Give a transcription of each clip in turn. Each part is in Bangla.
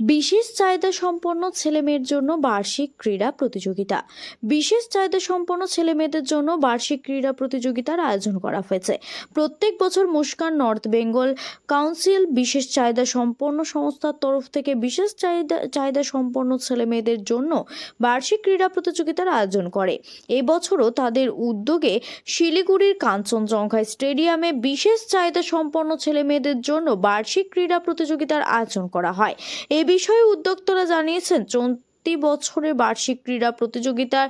বিশেষ চাহিদা সম্পন্ন ছেলেমেয়ের জন্য বার্ষিক ক্রীড়া প্রতিযোগিতা। বিশেষ চাহিদা সম্পন্ন ছেলেমেয়েদের জন্য বার্ষিক ক্রীড়া প্রতিযোগিতার আয়োজন করা হয়েছে। প্রত্যেক বছর মুস্কান নর্থ বেঙ্গল কাউন্সিল বিশেষ চাহিদা সম্পন্ন সংস্থার তরফ থেকে বিশেষ চাহিদা সম্পন্ন ছেলেমেয়েদের জন্য বার্ষিক ক্রীড়া প্রতিযোগিতার আয়োজন করে। এই বছরও তাদের উদ্যোগে শিলিগুড়ির কাঞ্চনজঙ্ঘা স্টেডিয়ামে বিশেষ চাহিদা সম্পন্ন ছেলেমেয়েদের জন্য বার্ষিক ক্রীড়া প্রতিযোগিতার আয়োজন করা হয়। এই বিষয়ে উদ্যোক্তারা জানিয়েছেন, চলতি বছরের বার্ষিক ক্রীড়া প্রতিযোগিতার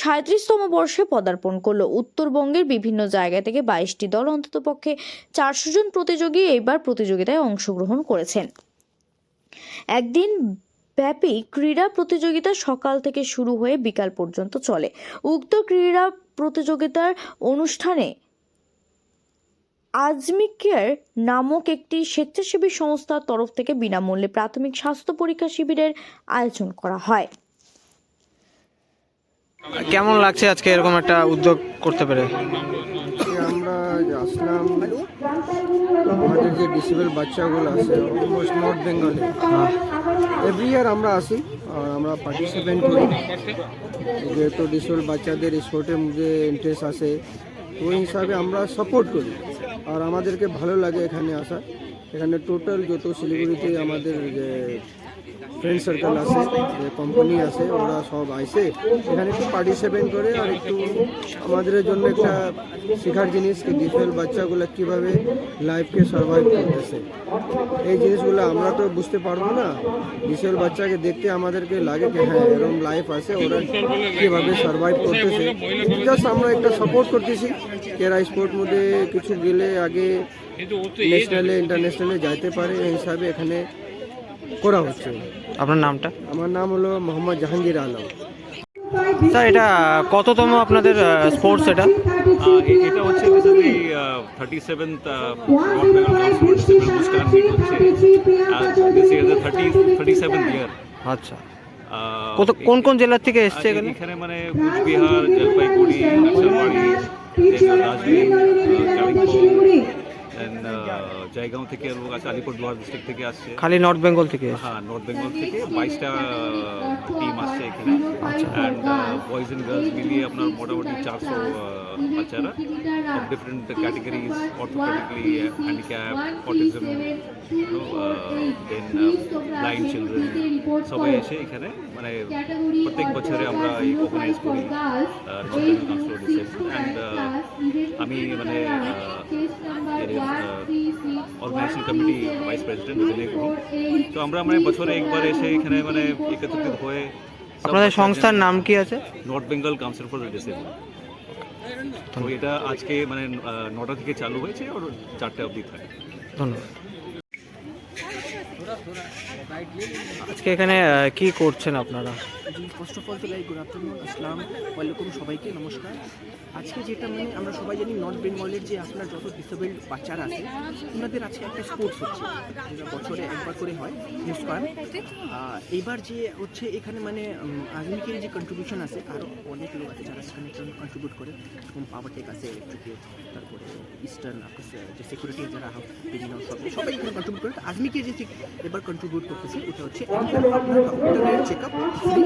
৩৭তম বর্ষে পদার্পণ করলো। উত্তরবঙ্গের বিভিন্ন জায়গা থেকে ২২টি দল, অন্ততপক্ষে ৪০০ জন প্রতিযোগী এইবার প্রতিযোগিতায় অংশগ্রহণ করেছেন। একদিন ব্যাপী ক্রীড়া প্রতিযোগিতা সকাল থেকে শুরু হয়ে বিকাল পর্যন্ত চলে। উক্ত ক্রীড়া প্রতিযোগিতার অনুষ্ঠানে আজমি কেয়ার নামক একটি স্বেচ্ছাসেবী সংস্থার তরফ থেকে বিনামূল্যে প্রাথমিক স্বাস্থ্য পরীক্ষা শিবিরের আয়োজন করা হয়। কেমন লাগছে আজকে এরকম একটা উদ্যোগ করতে পেরে? আমরা আসলাম, আমাদের যে ডিসেবল বাচ্চাগুলো আছে অলমোস্ট নর্থ বেঙ্গলে এভরি ইয়ার আমরা আসি আর আমরা পার্টিসিপেট করি। যেহেতু ডিসেবল বাচ্চাদের স্পোর্টের মধ্যে ইন্টারেস্ট আছে, ওই হিসাবে আমরা সাপোর্ট করি আর আমাদেরকে ভালো লাগে এখানে আসা। এখানে টোটাল যত শিলিগুড়িতে আমাদের যে ফ্রেন্ড সার্কেল আছে, যে কোম্পানি আছে, ওরা সব আইসে এখানে একটু পার্টিসিপেট করে আর একটু আমাদের জন্য একটা শেখার জিনিস কি ডিসেবল বাচ্চাগুলো কীভাবে লাইফকে সার্ভাইভ করতেছে। এই জিনিসগুলো আমরা তো বুঝতে পারবো না, ডিসেবল বাচ্চাকে দেখতে আমাদেরকে লাগে কি হ্যাঁ এরকম লাইফ আছে, ওরা কীভাবে সার্ভাইভ করতেছে। জাস্ট আমরা একটা সাপোর্ট করতেছি। এরা স্পোর্ট মধ্যে কিছু গেলে আগে ন্যাশনালে ইন্টারন্যাশনালে যাইতে পারে, এই হিসাবে এখানে করা হচ্ছে। আপনার নামটা? আমার নাম হলো মোহাম্মদ জাহাঙ্গীর আলম। স্যার, এটা কততম আপনাদের স্পোর্টস? এটা এটা হচ্ছে basically 37th North Bengal council disable Muskan meet হচ্ছে। This is the 37th year. আচ্ছা, কোন কোন জেলা থেকে এসছে এখানে? এখানে মানে কুচবিহার, জলপাইগুড়ি, নকশালবাড়ি, দার্জিলিং, কালিম্পং, জয়গাঁও থেকে লোক আছে, আলিপুরদুয়ার ডিস্ট্রিক্ট থেকে আসছে। খালি নর্থ বেঙ্গল থেকে? হ্যাঁ, নর্থ বেঙ্গল থেকে 22টা টিম আসছে এখানে। অ্যান্ড বয়েজ অ্যান্ড গার্লস মিলিয়ে আপনার মোটামুটি 400 বাচ্চারা of different categories, orthopaedically handicap, autism, then blind children, সবাই এসে এখানে মানে প্রত্যেক বছরে আমরা এই অর্গানাইজ করি north Bengal council of disable. And আমি মানে অর্গানাইজেশন কমিটি ভাইস প্রেসিডেন্ট বিনয় গুরু। তো আমরা মানে বছরে একবার এসে এখানে মানে একত্রিত হয়ে। আপনাদের সংস্থার নাম কি আছে? North Bengal council for the disable. তো এটা আজকে মানে 9টা থেকে চালু হয়েছে আর 4টে অবধি থাকে। ধন্যবাদ। আজকে এখানে কি করছেন আপনারা? ফার্স্ট অফ অল তো গুড আফটারনুন, আসসালাম ওয়ালাইকুম সবাইকে, নমস্কার। আজকে যেটা মানে আমরা সবাই জানি নর্থ বেঙ্গলের যে আপনার যত ডিসেবলড বাচ্চারা আছে ওনাদের আজকে একটা স্পোর্টস হচ্ছে, যেটা বছরে একবার করে হয় মুস্কান। এইবার যে হচ্ছে এখানে মানে আজমিকের যে কন্ট্রিবিউশন আছে, আরও অনেক লোক আছে যারা সেখানে কন্ট্রিবিউট করে, যেরকম পাওয়ারটেক আছে, ইলেকট্রিকের, তারপরে ইস্টার্ন যে সিকিউরিটি যারা বিভিন্ন সবাই এখানে কন্ট্রিবিউট করে। আজমিকে যে এবার কন্ট্রিবিউট করতেছে ওটা হচ্ছে আপনার ডক্টরের চেক আপ ফ্রি,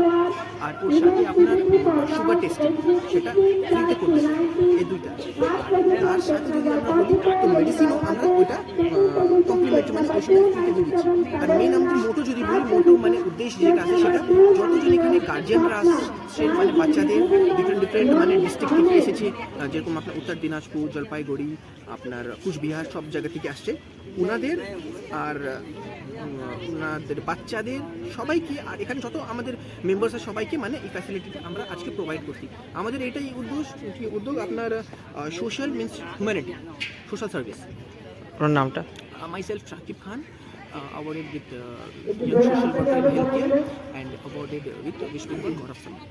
আর ওর সাথে আপনার সুগার টেস্টিং সেটা ফ্রিতে করতেছে। এই দুইটা, তার সাথে যদি আমরা বলি তো মেডিসিনও আমরা ওইটা কমপ্লিমেন্টারি মানে ওই সময় ফ্রিতে দিয়ে দিচ্ছি। আর মেন আমাদের মোটো যদি বলি, মোটো মানে উদ্দেশ্য যেটা আছে সেটা যতজন এখানে গার্জিয়ানরা আসছে মানে বাচ্চাদের ডিফারেন্ট মানে ডিস্ট্রিক্ট থেকে এসেছে, যেরকম আপনার উত্তর দিনাজপুর, জলপাইগুড়ি, আপনার কুচবিহার, সব জায়গা থেকে আসছে ওনাদের আর ওনাদের বাচ্চাদের সবাইকে, আর এখানে যত আমাদের মেম্বার্স আছে সবাইকে মানে এই ফ্যাসিলিটিটা আমরা আজকে প্রোভাইড করছি। আমাদের এটাই উদ্যোগ আপনার social means humanity, social service. আপনার নামটা? Myself Shakib Khan, awarded with Young Social Worker in Healthcare and awarded with West Bengal God of Summer.